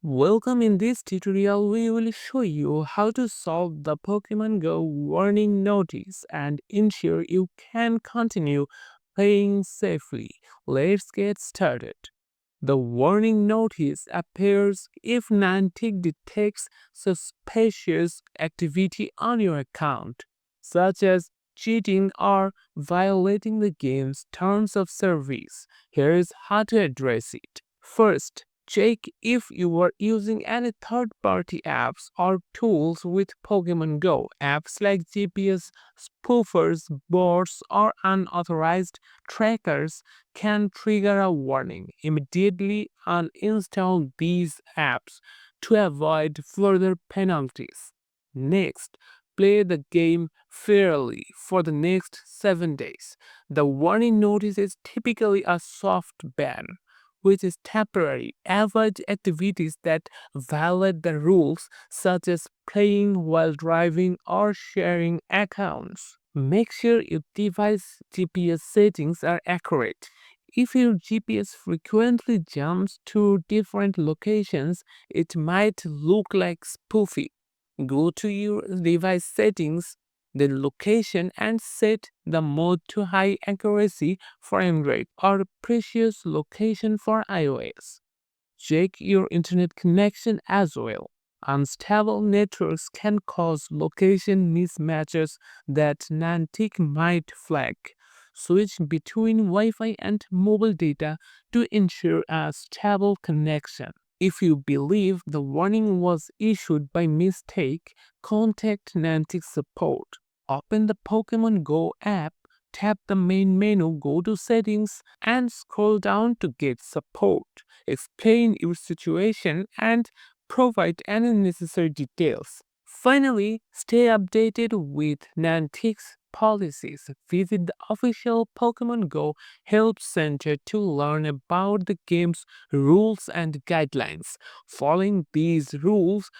Welcome. In this tutorial, we will show you how to solve the Pokemon Go warning notice and ensure you can continue playing safely. Let's get started. The warning notice appears if Niantic detects suspicious activity on your account, such as cheating or violating the game's terms of service. Here is how to address it. First, check if you are using any third party apps or tools with Pokemon Go. Apps like GPS spoofers, bots, or unauthorized trackers can trigger a warning. Immediately uninstall these apps to avoid further penalties. Next, play the game fairly for the next 7 days. The warning notice is typically a soft ban, which is temporary. Avoid activities that violate the rules, such as playing while driving or sharing accounts. Make sure your device GPS settings are accurate. If your GPS frequently jumps to different locations, it might look like spoofing. Go to your device settings, then location, and set the mode to high accuracy for Android or precious location for iOS. Check your internet connection as well. Unstable networks can cause location mismatches that Niantic might flag. Switch between Wi Fi and mobile data to ensure a stable connection. If you believe the warning was issued by mistake, contact Niantic support. Open the Pokemon Go app, tap the main menu, go to settings, and scroll down to get support. Explain your situation and provide any necessary details. Finally, stay updated with Niantic's policies. Visit the official Pokemon Go Help Center to learn about the game's rules and guidelines. Following these rules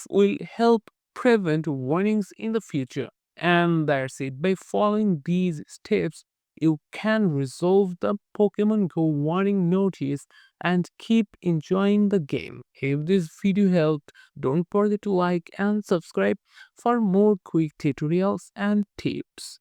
will help prevent warnings in the future. And that's it. By following these steps, you can resolve the Pokemon Go warning notice and keep enjoying the game. If this video helped, don't forget to like and subscribe for more quick tutorials and tips.